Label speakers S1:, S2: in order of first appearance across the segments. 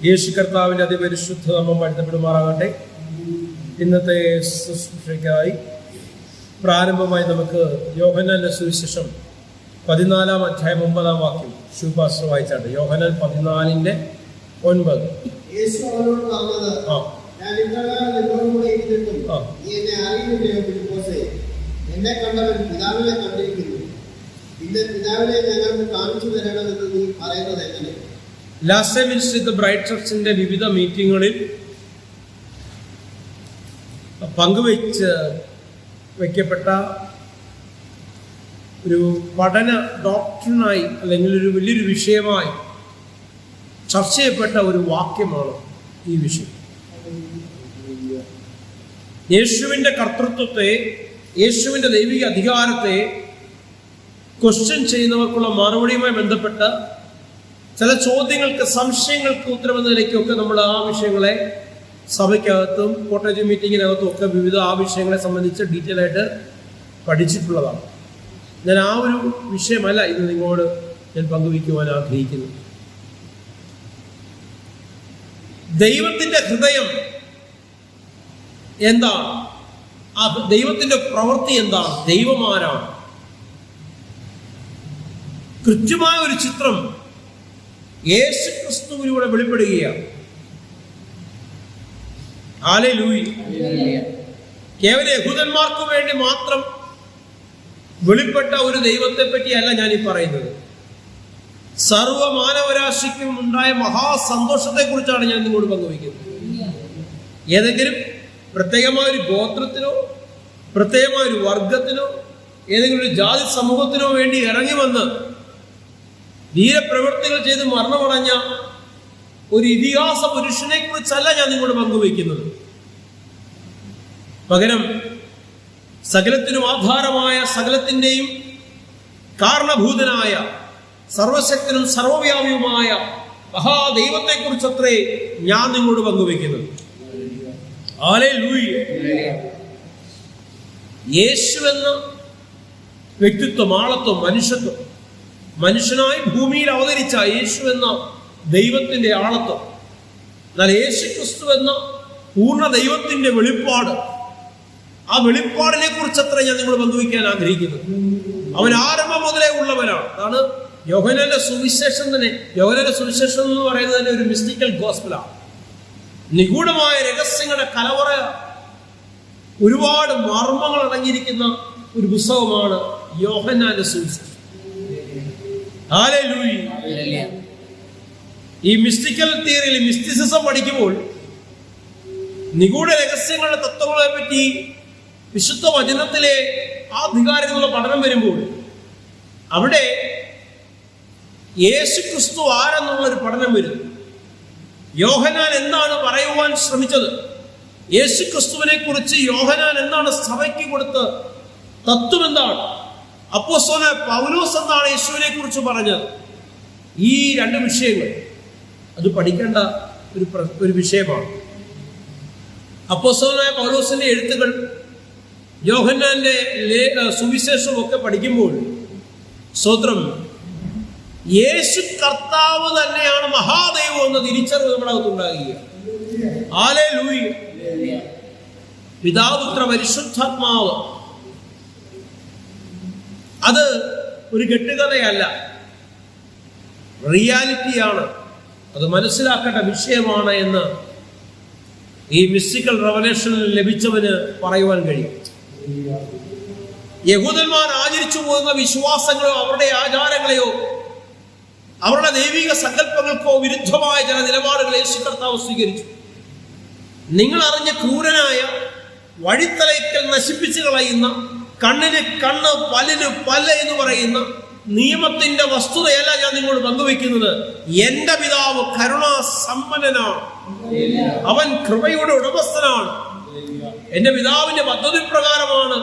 S1: യേശു കർത്താവിൻ്റെ അതിപരിശുദ്ധ നാമം വാഴ്ത്തപ്പെടുമാറാകട്ടെ. ഇന്നത്തെ ശുശ്രൂഷയ്ക്കായി പ്രാരംഭമായി നമുക്ക് യോഹന്നാന്റെ സുവിശേഷം 14-ാം അധ്യായം 9-ാം വാക്യം ശുഭാശ്ര വായിച്ചാണ്. യോഹന്നാൻ 14:9.
S2: യേശു അവരോട് പറഞ്ഞത്, ഞാൻ ഇത്രകാലം നിങ്ങളോടുകൂടെ ഇരുന്നിട്ടും നീ എന്നെ അറിയുന്നില്ലയോ ഫിലിപ്പോസേ? എന്നെ കണ്ടവൻ പിതാവിനെ കണ്ടിരിക്കുന്നു. പിന്നെ പിതാവിനെ ഞങ്ങൾക്ക് കാണിച്ചു തരണമെന്ന് നീ പറയുന്നത് എങ്ങനെ?
S1: ലാസ്റ്റ് ടൈം മിനിസ്ട്രി ബ്രൈറ്റ് ചർച്ചിന്റെ വിവിധ മീറ്റിങ്ങുകളിൽ വയ്ക്കപ്പെട്ട ഒരു പഠന ഡോക്ടറിനായി അല്ലെങ്കിൽ ഒരു വലിയൊരു വിഷയമായി ചർച്ച ചെയ്യപ്പെട്ട ഒരു വാക്യമാണ് ഈ വിഷയം. യേശുവിൻ്റെ കർത്തൃത്വത്തെ, യേശുവിൻ്റെ ദൈവിക അധികാരത്തെ ക്വസ്റ്റ്യൻ ചെയ്യുന്നവർക്കുള്ള മറുപടിയുമായി ബന്ധപ്പെട്ട് ചില ചോദ്യങ്ങൾക്ക്, സംശയങ്ങൾക്ക് ഉത്തരമെന്ന നിലയ്ക്കൊക്കെ നമ്മൾ ആ വിഷയങ്ങളെ സഭയ്ക്കകത്തും കോട്ടേജ് മീറ്റിങ്ങിനകത്തും ഒക്കെ വിവിധ ആ വിഷയങ്ങളെ സംബന്ധിച്ച് ഡീറ്റെയിൽ ആയിട്ട് പഠിച്ചിട്ടുള്ളതാണ്. ഞാൻ ആ ഒരു വിഷയമല്ല ഇത് നിങ്ങളോട് ഞാൻ പങ്കുവയ്ക്കുവാൻ ആഗ്രഹിക്കുന്നു. ദൈവത്തിൻ്റെ ഹൃദയം എന്താണ്? ആ ദൈവത്തിൻ്റെ പ്രവൃത്തി എന്താണ്? ദൈവമാരാണ്? കൃത്യമായ ഒരു ചിത്രം യേശു ക്രിസ്തുവിലൂടെ വെളിപ്പെടുകയാണ്. ഹല്ലേലൂയ. കേവലം യഹൂദന്മാർക്ക് വേണ്ടി മാത്രം വെളിപ്പെട്ട ഒരു ദൈവത്തെ പറ്റിയല്ല ഞാൻ ഈ പറയുന്നത്. സർവമാനവരാശിക്കും ഉണ്ടായ മഹാസന്തോഷത്തെ കുറിച്ചാണ് ഞാൻ നിങ്ങളോട് പങ്കുവയ്ക്കുന്നത്. ഏതെങ്കിലും പ്രത്യേകമായ ഒരു ഗോത്രത്തിനോ പ്രത്യേകമായ ഒരു വർഗത്തിനോ ഏതെങ്കിലും ഒരു ജാതി സമൂഹത്തിനോ വേണ്ടി ഇറങ്ങി വന്ന് ധീരപ്രവൃത്തികൾ ചെയ്ത് മരണമടഞ്ഞ ഒരു ഇതിഹാസ പുരുഷനെ കുറിച്ചല്ല ഞാൻ നിങ്ങളോട് പങ്കുവയ്ക്കുന്നത്. പകരം സകലത്തിനും ആധാരമായ, സകലത്തിൻ്റെയും കാരണഭൂതനായ, സർവശക്തനും സർവവ്യാപിയുമായ മഹാദൈവത്തെ കുറിച്ചത്രേ ഞാൻ നിങ്ങളോട് പങ്കുവയ്ക്കുന്നത്. ഹല്ലേലൂയ. യേശു എന്ന വ്യക്തിത്വം, ആളത്വം, മനുഷ്യത്വം, മനുഷ്യനായി ഭൂമിയിൽ അവതരിച്ച യേശു എന്ന ദൈവത്തിന്റെ ആളത്വം, എന്നാൽ യേശു ക്രിസ്തു എന്ന പൂർണ്ണ ദൈവത്തിന്റെ വെളിപ്പാട്, ആ വെളിപ്പാടിനെ കുറിച്ചത്ര ഞാൻ നിങ്ങൾ പങ്കുവയ്ക്കാൻ ആഗ്രഹിക്കുന്നു. അവൻ ആരംഭം മുതലേ ഉള്ളവനാണ്. അതാണ് യോഹന്നാന്റെ സുവിശേഷം തന്നെ. യോഹന്നാന്റെ സുവിശേഷം എന്ന് പറയുന്നത് തന്നെ ഒരു മിസ്റ്റിക്കൽ ഗോസ്പലാണ്. നിഗൂഢമായ രഹസ്യങ്ങളുടെ കലവറ, ഒരുപാട് മർമ്മങ്ങൾ അടങ്ങിയിരിക്കുന്ന ഒരു പുസ്തകമാണ് യോഹന്നാന്റെ സുവിശേഷം. ഹല്ലേലൂയ. ഈ മിസ്റ്റിക്കൽ തിയറിയിൽ, മിസ്റ്റിസിസം പഠിക്കുമ്പോൾ നിഗൂഢ രഹസ്യങ്ങളുടെ തത്വങ്ങളെ പറ്റി വിശുദ്ധ വചനത്തിലെ ആ അധികാരത്തിലുള്ള പഠനം വരുമ്പോൾ അവിടെ യേശു ക്രിസ്തു ആരെന്നുള്ളൊരു പഠനം വരുന്നു. യോഹന്നാൻ എന്താണ് പറയുവാൻ ശ്രമിച്ചത്? യേശു ക്രിസ്തുവിനെ കുറിച്ച് യോഹന്നാൻ എന്താണ് സഭയ്ക്ക് കൊടുത്ത തത്വം? എന്താണ് അപ്പോസ്തലനായ പൗലോസ് എന്താണ് യേശുവിനെ കുറിച്ച് പറഞ്ഞത്? ഈ രണ്ട് വിഷയങ്ങൾ അത് പഠിക്കേണ്ട ഒരു വിഷയമാണ്. അപ്പോസ്തലനായ പൗലോസിന്റെ എഴുത്തുകൾ, യോഹന്നാന്റെ സുവിശേഷവും ഒക്കെ പഠിക്കുമ്പോൾ സ്തോത്രം, യേശു കർത്താവ് തന്നെയാണ് മഹാദൈവം എന്ന തിരിച്ചറിവ് നമ്മുടെ അകത്തുണ്ടാകുക. ഹല്ലേലൂയ. പിതാവ്, പുത്ര, പരിശുദ്ധാത്മാവ്, അത് ഒരു കെട്ടുകഥയല്ല, റിയാലിറ്റിയാണ്. അത് മനസ്സിലാക്കേണ്ട വിഷയമാണ് എന്ന് ഈ മിസ്റ്റിക്കൽ റെവലേഷനിൽ ലഭിച്ചവന് പറയുവാൻ കഴിയും. യഹൂദന്മാർ ആചരിച്ചു പോകുന്ന വിശ്വാസങ്ങളോ അവരുടെ ആചാരങ്ങളെയോ അവരുടെ ദൈവിക സങ്കല്പങ്ങൾക്കോ വിരുദ്ധമായ ചില നിലപാടുകൾ യേശു കർത്താവ് സ്വീകരിച്ചു. നിങ്ങൾ അറിഞ്ഞ ക്രൂരനായ, വഴിത്തലയ്ക്കൽ നശിപ്പിച്ചു കളയുന്ന, കണ്ണിന് കണ്ണ് പല്ലിന് പല്ല് എന്ന് പറയുന്ന നിയമത്തിന്റെ വസ്തുതയല്ല ഞാൻ നിങ്ങളോട് പങ്കുവെക്കുന്നത്. എന്റെ പിതാവ് കരുണാസമ്പന്നനാണ്, അവൻ കൃപയുടെ ഉടമസ്ഥനാണ്. എന്റെ പിതാവിന്റെ പദ്ധതി പ്രകാരമാണ്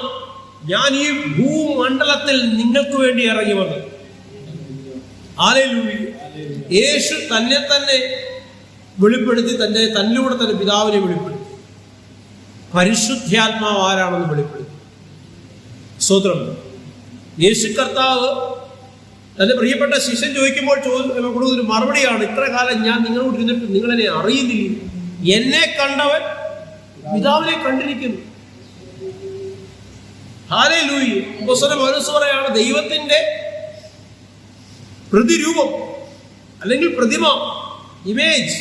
S1: ഞാൻ ഈ ഭൂമണ്ഡലത്തിൽ നിങ്ങൾക്ക് വേണ്ടി ഇറങ്ങി വന്നത്. ഹല്ലേലൂയ. യേശു തന്നെ വെളിപ്പെടുത്തി, തന്നിലൂടെ തന്നെ പിതാവിനെ വെളിപ്പെടുത്തി. പരിശുദ്ധാത്മാവ് ആരാണെന്ന് വെളിപ്പെടുത്തി. സ്തോത്രം. യേശു കർത്താവ് തന്റെ പ്രിയപ്പെട്ട ശിഷ്യൻ ചോദിക്കുമ്പോൾ കൊടുക്കുന്നൊരു മറുപടിയാണ്, ഇത്ര കാലം ഞാൻ നിങ്ങളോട് ഇരുന്നിട്ട് നിങ്ങളെന്നെ അറിയുന്നില്ല, എന്നെ കണ്ടവൻ പിതാവിനെ കണ്ടിരിക്കുന്നു. ഹല്ലേലൂയ. അപ്പോസ്തലൻ പൗലോസ് പറയാണ്, ദൈവത്തിന്റെ പ്രതിരൂപം അല്ലെങ്കിൽ പ്രതിമ, ഇമേജ്,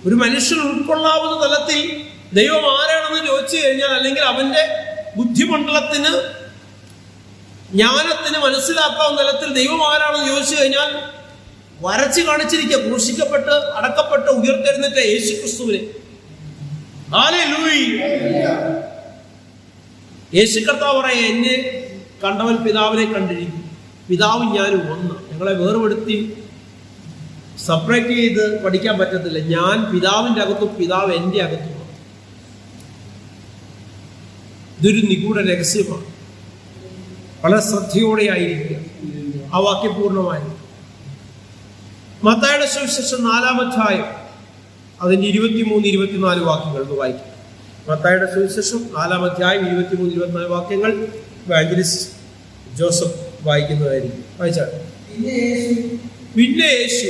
S1: ഒരു മനുഷ്യൻ ഉൾക്കൊള്ളാവുന്ന തലത്തിൽ ദൈവം ആരാണെന്ന് ചോദിച്ചു കഴിഞ്ഞാൽ, അല്ലെങ്കിൽ അവന്റെ ബുദ്ധിമണ്ഡലത്തിന്, ജ്ഞാനത്തിന് മനസ്സിലാക്കാവുന്ന തലത്തിൽ ദൈവം ആരാണെന്ന് ചോദിച്ചു കഴിഞ്ഞാൽ വരച്ച് കാണിച്ചിരിക്കുക, ക്രൂശിക്കപ്പെട്ട് അടക്കപ്പെട്ട് ഉയർത്തെഴുന്നേറ്റ യേശുക്രിസ്തുവിനെ. ഹല്ലേലൂയ. യേശു കർത്താവ് പറയാ, എന്നെ കണ്ടവൻ പിതാവിനെ കണ്ടിരിക്കും, പിതാവും ഞാനും ഒന്ന്. ഞങ്ങളെ വേർപെടുത്തി സെപ്പറേറ്റ് ചെയ്ത് പഠിക്കാൻ പറ്റത്തില്ല. ഞാൻ പിതാവിന്റെ അകത്തും പിതാവ് എൻ്റെ അകത്തുമാണ്. ഇതൊരു നിഗൂഢ രഹസ്യമാണ്. വളരെ ശ്രദ്ധയോടെ ആയിരിക്കുക ആ വാക്യം പൂർണ്ണമായി. മത്തായിയുടെ സുവിശേഷം 4-ാം അധ്യായം അതിന്റെ 23-24 വാക്യങ്ങൾ വായിക്കും. മത്തായിയുടെ സുവിശേഷം 4-ാം അധ്യായം 23-24 വാക്യങ്ങൾ എവാഞ്ചലിസ്റ്റ് ജോസഫ് വായിക്കുന്നതായിരിക്കും. വായിച്ചാൽ, പിന്നെ യേശു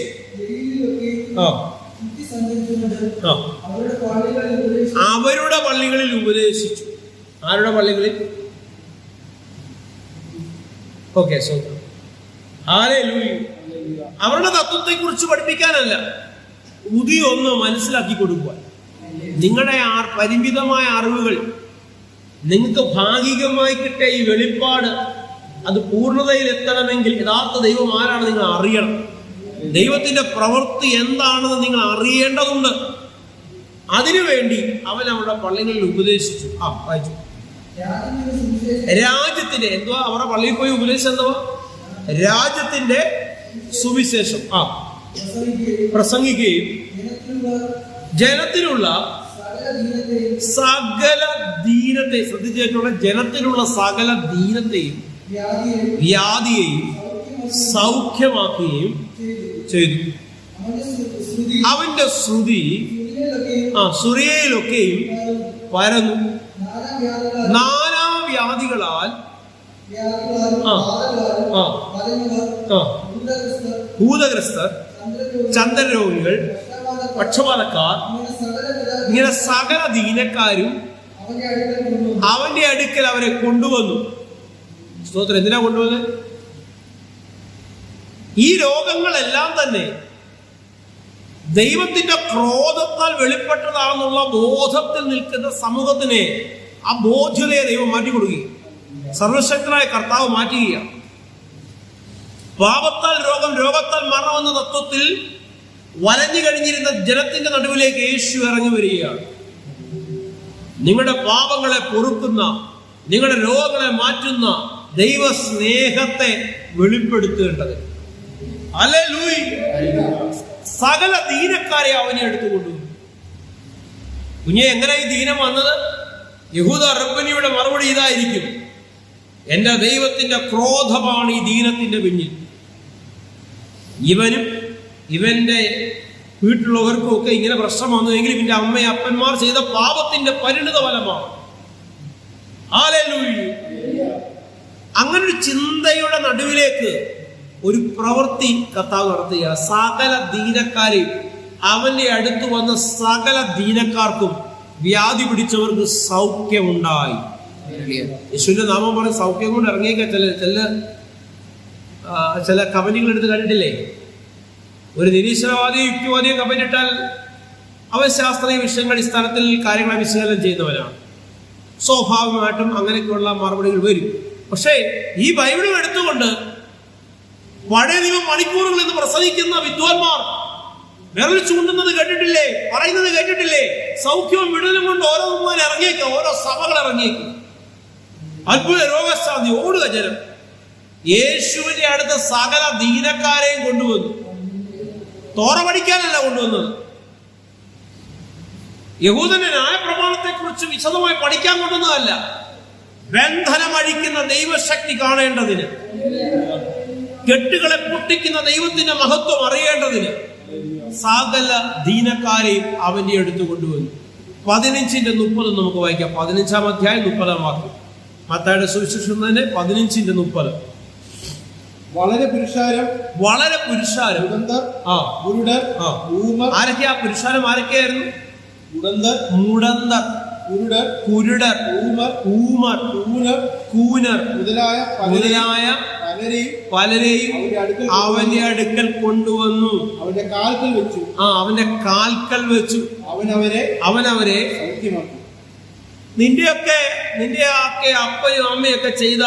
S1: അവരുടെ പള്ളികളിൽ ഉപദേശിച്ചു. ആരുടെ പള്ളികളിൽ? ഓക്കെ, സ്വന്തം. ഹല്ലേലൂയ. അവരുടെ തത്വത്തെ കുറിച്ച് പഠിപ്പിക്കാനല്ല, പുതിയൊന്ന് മനസ്സിലാക്കി കൊടുക്കുക. നിങ്ങളുടെ പരിമിതമായ അറിവുകൾ, നിങ്ങൾക്ക് ഭാഗികമായി കിട്ടിയ ഈ വെളിപ്പാട്, അത് പൂർണ്ണതയിൽ എത്തണമെങ്കിൽ യഥാർത്ഥ ദൈവം ആരാണ് നിങ്ങൾ അറിയണം. ദൈവത്തിന്റെ പ്രവൃത്തി എന്താണെന്ന് നിങ്ങൾ അറിയേണ്ടതുണ്ട്. അതിനുവേണ്ടി അവൻ അവരുടെ പള്ളികളിൽ ഉപദേശിച്ചു. വായിച്ചു. രാജ്യത്തിന്റെ എന്തുവാ? അവരുടെ പള്ളിയിൽ പോയി ഉപദേശിച്ചത് എന്തുവാ? രാജ്യത്തിന്റെ സുവിശേഷം പ്രസംഗിക്കുകയും ജനത്തിലുള്ള സകല ദീനത്തെ, ശ്രദ്ധിച്ചിട്ടുള്ള ജനത്തിലുള്ള സകല ദീനത്തെയും വ്യാധിയെയും സൗഖ്യമാക്കുകയും ചെയ്തു. അവന്റെ ശ്രുതി സുറിയയിലൊക്കെയും പരന്നു. നാനാവ്യാധികളാൽ ഭൂതഗ്രസ്തർ, ചന്ദ്രരോഗികൾ, പക്ഷപാതക്കാർ, ഇങ്ങനെ സകല ദീനക്കാരും അവന്റെ അടുക്കൽ അവരെ കൊണ്ടുവന്നു. സ്തോത്രം. എന്തിനാ കൊണ്ടുവന്നത്? ഈ രോഗങ്ങളെല്ലാം തന്നെ ദൈവത്തിന്റെ ക്രോധത്താൽ വെളിപ്പെട്ടതാണെന്നുള്ള ബോധത്തിൽ നിൽക്കുന്ന സമൂഹത്തിനെ, ആ ബോധ്യതയെ ദൈവം മാറ്റിക്കൊടുക്കുകയും സർവശക്തനായ കർത്താവ് മാറ്റുകയാണ്. പാപത്താൽ രോഗം, രോഗത്താൽ മരണമെന്ന തത്വത്തിൽ വലഞ്ഞു കഴിഞ്ഞിരുന്ന ജനത്തിന്റെ നടുവിലേക്ക് യേശു ഇറങ്ങി വരികയാണ്. നിങ്ങളുടെ പാപങ്ങളെ പൊറുക്കുന്ന, നിങ്ങളുടെ രോഗങ്ങളെ മാറ്റുന്ന ദൈവസ്നേഹത്തെ വെളിപ്പെടുത്തേണ്ടത്. ഹല്ലേലൂയ. സകല ദീനക്കാരെ അവനെ എടുത്തുകൊണ്ടുവന്നു. കുഞ്ഞെ, എങ്ങനെ ഈ ദീനം വന്നത്? യഹൂദ റബ്ബനിയുടെ മറുപടി ഇതായിരിക്കും, എന്റെ ദൈവത്തിന്റെ ക്രോധമാണ് ഈ ദീനത്തിന്റെ പിന്നിൽ. ഇവനും ഇവന്റെ വീട്ടിലുള്ളവർക്കും ഒക്കെ ഇങ്ങനെ പ്രശ്നം വന്നുവെങ്കിൽ ഇവന്റെ അമ്മയും അപ്പന്മാർ ചെയ്ത പാപത്തിന്റെ പരിണിത ഫലമാണ്. ഹല്ലേലൂയ. അങ്ങനൊരു ചിന്തയുടെ നടുവിലേക്ക് ഒരു പ്രവൃത്തി കർത്താവ് നടത്തുക. സകല ദീനക്കാരെയും അവന്റെ അടുത്ത് വന്ന സകല ദീനക്കാർക്കും വ്യാധി പിടിച്ചവർക്ക് സൗഖ്യമുണ്ടായി. യേശുവിന്റെ നാമം പറഞ്ഞ് സൗഖ്യം കൊണ്ട് ഇറങ്ങിയേക്ക. ചില കമ്പനികൾ എടുത്ത് കണ്ടിട്ടില്ലേ? ഒരു നിരീശ്വരവാദിയോ യുക്തിവാദിയോ കമ്പനിട്ടാൽ അവൻ ശാസ്ത്രീയ വിഷയങ്ങളുടെ അടിസ്ഥാനത്തിൽ കാര്യങ്ങളെ വിശകലനം ചെയ്യുന്നവനാണ്. സ്വാഭാവികമായിട്ടും അങ്ങനെയൊക്കെയുള്ള മറുപടികൾ വരും. പക്ഷേ ഈ ബൈബിളും എടുത്തുകൊണ്ട് പഴയ നിയമം മണിക്കൂറുകൾ എന്ന് പ്രസംഗിക്കുന്ന വിദ്വാൻമാർ വിരൽ ചൂണ്ടുന്നത് കേട്ടിട്ടില്ലേ? പറയുന്നത് കേട്ടിട്ടില്ലേ? സൗഖ്യവും വിടുതലും കൊണ്ട് ഓരോ ഇറങ്ങിയേക്കുക, ഓരോ സഭകൾ ഇറങ്ങിയേക്കുക, അത്ഭുത രോഗശാന്തി ഓടുക ജനം. യേശുവിന്റെ അടുത്ത് സകല ദീനക്കാരെയും കൊണ്ടുവന്നു. തോറ പഠിക്കാനല്ല കൊണ്ടുവന്നത്. യഹൂദന്റെ ന്യായപ്രമാണത്തെ കുറിച്ച് വിശദമായി പഠിക്കാൻ കൊണ്ടുവന്നതല്ല, ബന്ധനമഴിക്കുന്ന ദൈവശക്തി കാണേണ്ടതിന്, കെട്ടുകളെ പൊട്ടിക്കുന്ന ദൈവത്തിന്റെ മഹത്വം അറിയേണ്ടതിന് സകല ദീനക്കാരെയും അവന്റെ അടുത്ത് കൊണ്ടുവന്നു. 15:30 നമുക്ക് വായിക്കാം. 15-ാം അധ്യായം 30-ാം വാക്യം. മത്തായിയുടെ സുവിശേഷം തന്നെ 15:30.
S3: വളരെ പുരുഷാരം,
S1: ഉടന്തർ,
S3: കുരുടർ, ഊമർ.
S1: ആരൊക്കെയാ പുരുഷാരം? ആരൊക്കെയായിരുന്നു?
S3: മുടന്തർ,
S1: കുരുടർ, ഊമർ, കൂനർ
S3: മുതലായ
S1: പലരെയും അവന്റെ അടുക്കൽ കൊണ്ടുവന്നു.
S3: അവന്റെ കാൽക്കൽ വെച്ചു
S1: അവനവരെ
S3: സൗഖ്യമാക്കി.
S1: നിന്റെയൊക്കെ അപ്പനും അമ്മയൊക്കെ ചെയ്ത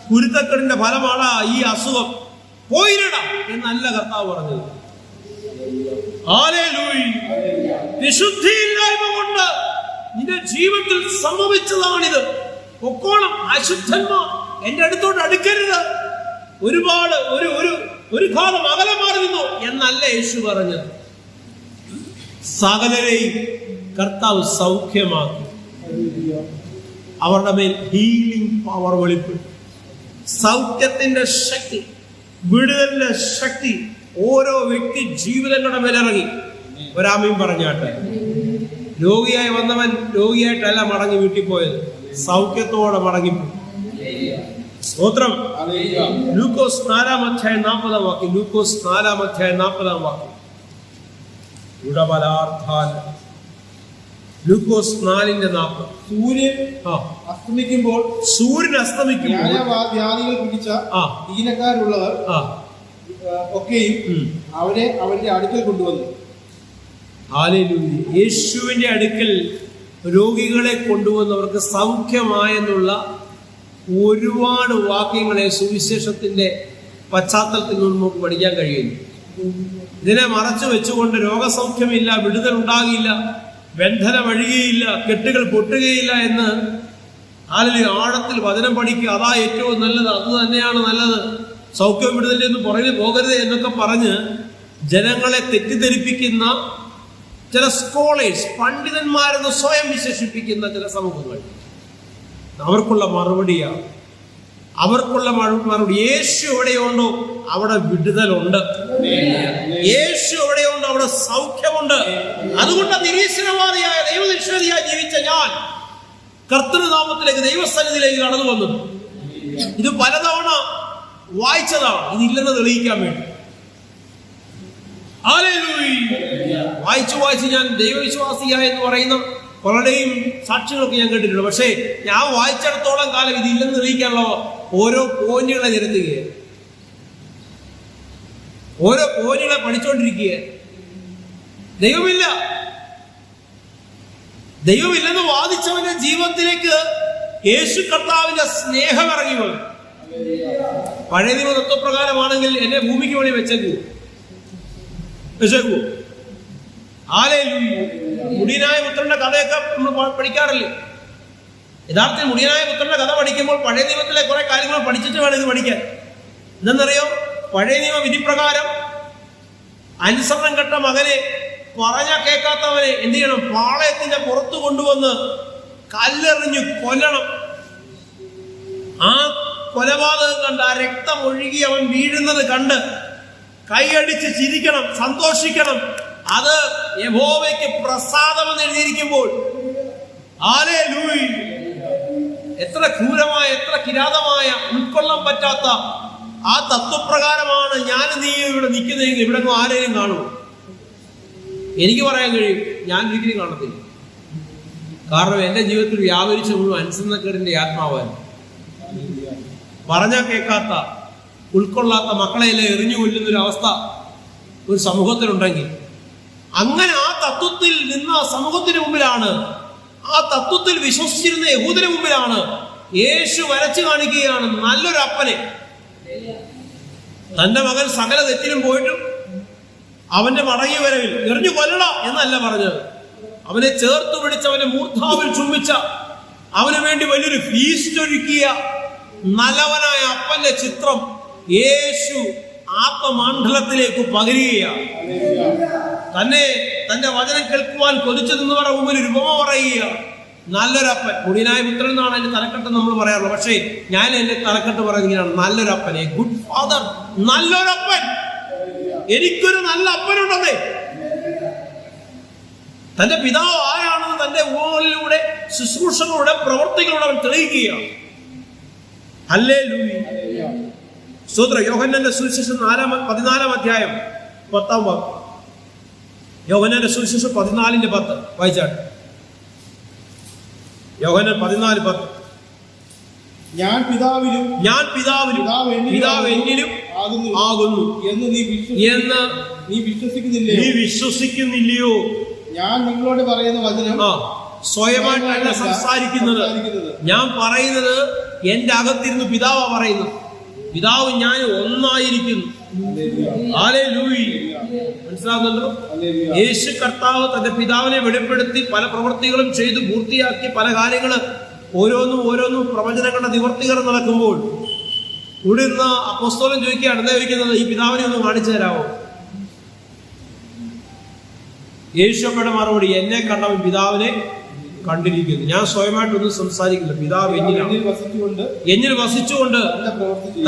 S1: കുരുത്തക്കെടിന്റെ ഫലമാണ് ഈ അസുഖം. പോയിരടാ എന്നല്ല കർത്താവ് പറഞ്ഞത്. ഹല്ലേലൂയ. വിശുദ്ധിയില്ലായ്മ കൊണ്ട് നിന്റെ ജീവിതത്തിൽ സംഭവിച്ചതാണിത്. പൊക്കോണം, അശുദ്ധന്മാർ എന്റെ അടുത്തോട്ട് അടുക്കരുത്, ഒരുപാട് ഒരു കാലം അകലെ മാറി നിന്നു എന്നല്ല യേശു പറഞ്ഞത്. സകലരെയും കർത്താവ് സൗഖ്യമാക്കി. അവരുടെ മേൽ ഹീലിംഗ് പവർ വെളിപ്പെട്ടു. സൗഖ്യത്തിന്റെ ശക്തി, വിടുതലിന്റെ ശക്തി ഓരോ വ്യക്തി ജീവിതങ്ങളുടെ മേലിറങ്ങി. ഒരാമയും പറഞ്ഞാട്ടെ. രോഗിയായി വന്നവൻ രോഗിയായിട്ടല്ല മടങ്ങി വീട്ടിൽ പോയത്, സൗഖ്യത്തോടെ മടങ്ങിപ്പോയി. സ്തോത്രം. ലൂക്കോസ് 4:40 വാക്യം. ലൂക്കോസ് 4:40 വാക്യം. ലൂക്കോസ് 4:40. സൂര്യൻ അസ്തമിക്കുമ്പോൾ
S3: വ്യാധികൾ പിടിച്ച ദീനക്കാരുള്ളവർ ഒക്കെയും അവരെ അവന്റെ അടുക്കൽ കൊണ്ടുവന്നു.
S1: ഹല്ലേലൂയ. യേശുവിന്റെ അടുക്കൽ രോഗികളെ കൊണ്ടുവന്നവർക്ക് സൗഖ്യമായെന്നുള്ള ഒരുപാട് വാക്യങ്ങളെ സുവിശേഷത്തിന്റെ പശ്ചാത്തലത്തിൽ നിന്ന് നമുക്ക് പഠിക്കാൻ കഴിയുന്നു. ഇതിനെ മറച്ചു വെച്ചുകൊണ്ട് രോഗസൗഖ്യമില്ല, വിടുതൽ ഉണ്ടാകില്ല, ബന്ധനം അഴിയുകയില്ല, കെട്ടുകൾ പൊട്ടുകയില്ല എന്ന് ആഴത്തിൽ വചനം പഠിക്കുക. അതാ ഏറ്റവും നല്ലത്, അത് തന്നെയാണ് നല്ലത്, സൗഖ്യം വിടുതലെന്ന് പുറകിൽ പോകരുത് എന്നൊക്കെ പറഞ്ഞ് ജനങ്ങളെ തെറ്റിദ്ധരിപ്പിക്കുന്ന ചില സ്കോളേഴ്സ്, പണ്ഡിതന്മാരെന്ന് സ്വയം വിശേഷിപ്പിക്കുന്ന ചില സമൂഹങ്ങൾ, അവർക്കുള്ള മറുപടിയാണ്. യേശു എവിടെയുണ്ടോ അവിടെ വിടുതലുണ്ട്. യേശു എവിടെയുണ്ടോ അവിടെ സൗഖ്യമുണ്ട്. അതുകൊണ്ട് നിരീശ്വരവാദിയായ ദൈവനിഷേധിയായി ജീവിച്ച ഞാൻ കർത്തൃനാമത്തിലേക്ക്, ദൈവസന്നിധിയിലേക്ക് കടന്നു വന്നു. ഇത് പലതവണ വായിച്ചതാണ്, ഇതില്ലെന്ന് തെളിയിക്കാൻ വേണ്ടി. വായിച്ചു ഞാൻ ദൈവവിശ്വാസിയായ എന്ന് പറയുന്ന പലരുടെയും സാക്ഷികളൊക്കെ ഞാൻ കേട്ടിട്ടുണ്ട്. പക്ഷേ ഞാൻ വായിച്ചിടത്തോളം കാലം ഇതില്ലെന്ന് തെളിയിക്കാനുള്ള ഓരോ പോയിന്റുകളെ നിരത്തുകയാണ്, ഓരോ പോയിന്റുകളെ പഠിച്ചുകൊണ്ടിരിക്കുകയാണ്. ദൈവമില്ലെന്ന് വാദിച്ചവന്റെ ജീവിതത്തിലേക്ക് യേശു കർത്താവിന്റെ സ്നേഹം ഇറങ്ങി വന്നു. പഴയ നിയമ തത്വപ്രകാരമാണെങ്കിൽ എന്നെ ഭൂമിക്ക് വേണ്ടി വെച്ചേക്കൂ. മുടിയനായ പുത്രന്റെ കഥയൊക്കെ നമ്മൾ പഠിക്കാറില്ലേ? യഥാർത്ഥത്തിൽ മുടിയനായ പുത്രന്റെ കഥ പഠിക്കുമ്പോൾ പഴയ നിയമത്തിലെ കുറെ കാര്യങ്ങൾ പഠിച്ചിട്ട് വേണം ഇത് പഠിക്കാൻ. എന്തെന്നറിയോ? പഴയ നിയമ വിധിപ്രകാരം അനുസരണം കെട്ട മകനെ, പറഞ്ഞ കേൾക്കാത്തവനെ എന്ത് ചെയ്യണം? പാളയത്തിന്റെ പുറത്തു കൊണ്ടുവന്ന് കല്ലെറിഞ്ഞ് കൊല്ലണം. ആ കൊലപാതകം കണ്ട്, ആ രക്തം ഒഴുകി അവൻ വീഴുന്നത് കണ്ട് കൈയടിച്ച് ചിരിക്കണം, സന്തോഷിക്കണം. അത് യഹോവയ്ക്ക് പ്രസാദമെന്ന് എഴുതിയിരിക്കുമ്പോൾ ഹല്ലേലൂയ, എത്ര ക്രൂരമായ, എത്ര കിരാതമായ, ഉൾക്കൊള്ളാൻ പറ്റാത്ത ആ തത്വപ്രകാരമാണ് ഞാൻ നീ ഇവിടെ നിൽക്കുന്നതെങ്കിൽ ഇവിടെ ആരെയും കാണും? എനിക്ക് പറയാൻ കഴിയും, ഞാൻ ഒരിക്കലും കാണത്തില്ല. കാരണം എന്റെ ജീവിതത്തിൽ വ്യാപരിച്ച മുഴുവൻ അനുസരണക്കേടിന്റെ ആത്മാവാൻ, പറഞ്ഞാൽ കേൾക്കാത്ത, ഉൾക്കൊള്ളാത്ത മക്കളെയെല്ലാം എറിഞ്ഞു കൊല്ലുന്നൊരു അവസ്ഥ ഒരു സമൂഹത്തിലുണ്ടെങ്കിൽ, അങ്ങനെ ആ തത്വത്തിൽ നിന്ന സമൂഹത്തിന് മുമ്പിലാണ്, ആ തത്വത്തിൽ വിശ്വസിച്ചിരുന്ന യഹൂദന് മുമ്പിലാണ് യേശു വരച്ചു കാണിക്കുകയാണ് നല്ലൊരു അപ്പനെ. തന്റെ മകൻ സകല തെറ്റിലും പോയിട്ടും അവന്റെ മടങ്ങി വരവിൽ എറിഞ്ഞു കൊല്ലണ എന്നല്ല പറഞ്ഞത്. അവനെ ചേർത്ത് പിടിച്ച് അവനെ മൂർധാവിൽ ചുംബിച്ച, അവന് വേണ്ടി വലിയൊരു ഫീസ്റ്റ് ഒരുക്കിയ നല്ലവനായ അപ്പന്റെ ചിത്രം യേശു ആത്മമണ്ഡലത്തിലേക്ക് പകരുകയാണ്. തന്നെ തന്റെ വചനം കേൾക്കുവാൻ കൊതിച്ചു നിന്നവരുടെ മുമ്പിൽ ഒരു ഉപമ പറയുക. നല്ലൊരപ്പൻ, മുടിയനായ പുത്രൻ എന്നാണ് എന്റെ തലക്കെട്ട് നമ്മൾ പറയാറുള്ളത്. പക്ഷേ ഞാൻ എന്റെ തലക്കെട്ട് പറയുന്നതാണ് നല്ലൊരപ്പൻ, എ ഗുഡ് ഫാദർ. നല്ലൊരപ്പൻ, എനിക്കൊരു നല്ല അപ്പനുണ്ടെന്നേ. തന്റെ പിതാവ് ആരാണെന്ന് തന്റെ ഉപമകളിലൂടെ, ശുശ്രൂഷകളുടെ, പ്രവർത്തികളുടെ അവൻ തെളിയിക്കുകയാണ്. ഹല്ലേലൂയ. സ്തോത്രം. യോഹന്നാന്റെ സുവിശേഷം 14 അധ്യായം 10 വാക്യം. യോഹന്നാന്റെ സുവിശേഷം 14:10 വായിച്ചാട്ടെ. യോഹന്നാൻ 14:10.
S3: ഞാൻ പിതാവിലും
S1: പിതാവ് എന്നിലും ആകുന്നു
S3: എന്ന് നീ
S1: വിശ്വസിക്കുന്നില്ലയോ?
S3: ഞാൻ നിങ്ങളോട് പറയുന്ന വചനം
S1: സ്വയമായിട്ടല്ല സംസാരിക്കുന്നത്. ഞാൻ പറയുന്നത് എന്റെ അകത്തിരുന്ന് പിതാവാ പറയുന്നു. പിതാവ് ഞാൻ ഒന്നായിരിക്കുന്നു. ഹല്ലേലൂയ. മനസ്സിലാകുന്നുണ്ടോ? യേശു കർത്താവ് തന്റെ പിതാവിനെ വെളിപ്പെടുത്തി പല പ്രവൃത്തികളും ചെയ്ത് പൂർത്തിയാക്കി പല കാര്യങ്ങൾ ഓരോന്നും പ്രവചനങ്ങളുടെ നിവർത്തികൾ നടക്കുമ്പോൾ ഇവിടെ നിന്ന് അപ്പോസ്തലൻ ചോദിക്കുകയാണ്, എന്താ ചോദിക്കുന്നത്? ഈ പിതാവിനെ ഒന്ന് കാണിച്ചു തരാമോ? യേശുവയുടെ മറുപടി, എന്നെ കണ്ടവൻ പിതാവിനെ കണ്ടിരിക്കുന്നു. ഞാൻ സ്വയമായിട്ടൊന്നും സംസാരിക്കില്ല, പിതാവ് എന്നിൽ വസിച്ചുകൊണ്ട്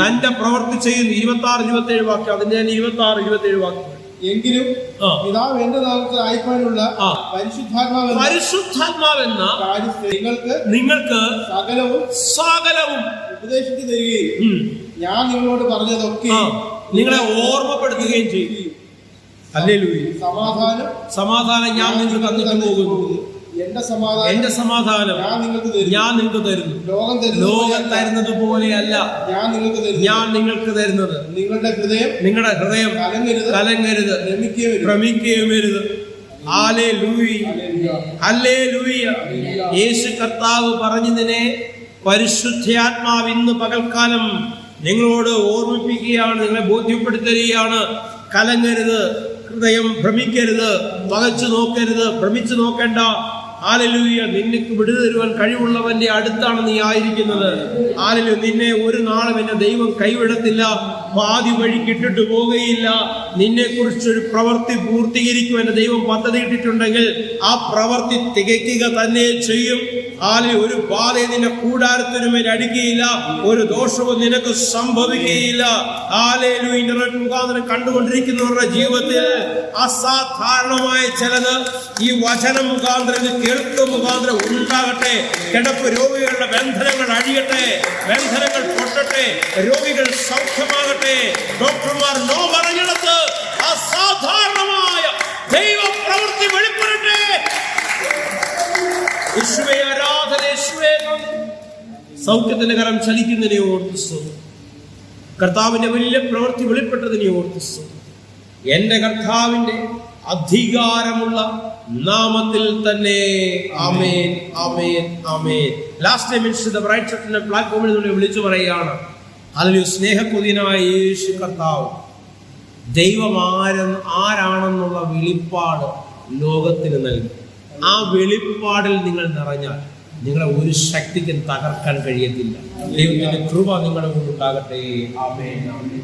S1: തന്റെ പ്രവൃത്തി ചെയ്യുന്നു. 26-27 വാക്യം. അതിന്റെ 26-27 വാക്യം.
S3: എങ്കിലും പിതാവ് എന്റെ നാമത്തിൽ അയക്കാനുള്ള
S1: പരിശുദ്ധാത്മാവെന്ന നിങ്ങൾക്ക് സകലവും
S3: ഉപദേശിച്ചു തരികയും ഞാൻ നിങ്ങളോട് പറഞ്ഞതൊക്കെ
S1: നിങ്ങളെ ഓർമ്മപ്പെടുത്തുകയും ചെയ്യും. ഹല്ലേലൂയ. സമാധാനം ഞാൻ നിങ്ങൾക്ക് തന്നിട്ട് പോകുന്നു. എന്റെ സമാധാനം ഞാൻ നിങ്ങൾക്ക് തരുന്നു. ലോകം തരുന്നത് പോലെയല്ല ഞാൻ നിങ്ങൾക്ക് തരുന്നത്. നിങ്ങളുടെ ഹൃദയം കലങ്ങരുത്, ഭ്രമിക്കുകയും വരുത്. ഹല്ലേലൂയ. യേശു കർത്താവ് പറഞ്ഞതിനെ പരിശുദ്ധാത്മാവ് ഇന്ന് പകൽക്കാലം നിങ്ങളോട് ഓർമ്മിപ്പിക്കുകയാണ്, നിങ്ങളെ ബോധ്യപ്പെടുത്തുകയാണ്. കലങ്ങരുത്, ഹൃദയം ഭ്രമിക്കരുത്, പകച്ചു നോക്കരുത്, ഭ്രമിച്ചു നോക്കേണ്ട. ഹല്ലേലൂയ. നിനക്ക് വിടുതൽ തരുവാൻ കഴിവുള്ളവന്റെ അടുത്താണ് നീ ആയിരിക്കുന്നത്. ഹല്ലേലൂയ. നിന്നെ ഒരു നാളും എന്റെ ദൈവം കൈവിടത്തില്ല, പാതി വഴിക്ക് ഇട്ടിട്ട് പോവുകയില്ല. നിന്നെ കുറിച്ചൊരു പ്രവൃത്തി പൂർത്തീകരിക്കും എന്റെ ദൈവം പദ്ധതി ഇട്ടിട്ടുണ്ടെങ്കിൽ ആ പ്രവൃത്തി തികയ്ക്കുക തന്നെ ചെയ്യും. ഹല്ലേലൂയ. ഒരു ബാധയും നിന്റെ കൂടാരത്തിനുമേൽ അടിക്കുകയില്ല, ഒരു ദോഷവും നിനക്ക് സംഭവിക്കുകയില്ല. ഹല്ലേലൂയ. ഇന്റർനെറ്റ് മുഖാന്തരം കണ്ടുകൊണ്ടിരിക്കുന്നവരുടെ ജീവിതത്തിൽ അസാധാരണമായ ചിലത് ഈ വചനം മുഖാന്തരം കേൾക്കുക മുഖാന്തരം ഉണ്ടാകട്ടെ. കിടപ്പ് രോഗികളുടെ ബന്ധനങ്ങൾ അഴിയട്ടെ, ബന്ധനങ്ങൾ പൊട്ടട്ടെ, രോഗികൾ സൗഖ്യമാകട്ടെ. ഡോക്ടർമാർ നോ പറഞ്ഞിടത്ത് അസാധാരണമായ ദൈവ പ്രവൃത്തി വെളിപ്പെടട്ടെ. യേശുവേ ആരാധന, യേശുവേ സൗഖ്യത്തിന്റെ കരം ചലിക്കുന്നതിനെ ഓർത്ത് സ്തോത്രം. കർത്താവിന്റെ വലിയ പ്രവൃത്തി വെളിപ്പെട്ടതിനെ ഓർത്ത് സ്തോത്രം. എന്റെ കർത്താവിന്റെ അധികാരമുള്ള നാമത്തിൽ തന്നെ. ആമേൻ, ആമേൻ, ആമേൻ. ലാസ്റ്റ് മിനിറ്റ് ബ്രൈറ്റ് ചർച്ചിന്റെ പ്ലാറ്റ്ഫോമിൽ നിന്ന് വിളിച്ചു പറയുകയാണ്, അതിൽ സ്നേഹക്കുതിനായ യേശു കർത്താവ് ദൈവം ആരാണെന്നുള്ള വെളിപ്പാട് ലോകത്തിന് നൽകി. ആ വെളിപ്പാടിൽ നിങ്ങൾ നിറഞ്ഞാൽ നിങ്ങളെ ഒരു ശക്തിക്കും തകർക്കാൻ കഴിയത്തില്ല. ദൈവത്തിന്റെ കൃപ നിങ്ങളുടെ മുന്നിൽ ഉണ്ടാകട്ടെ. ആമേൻ, ആമേൻ.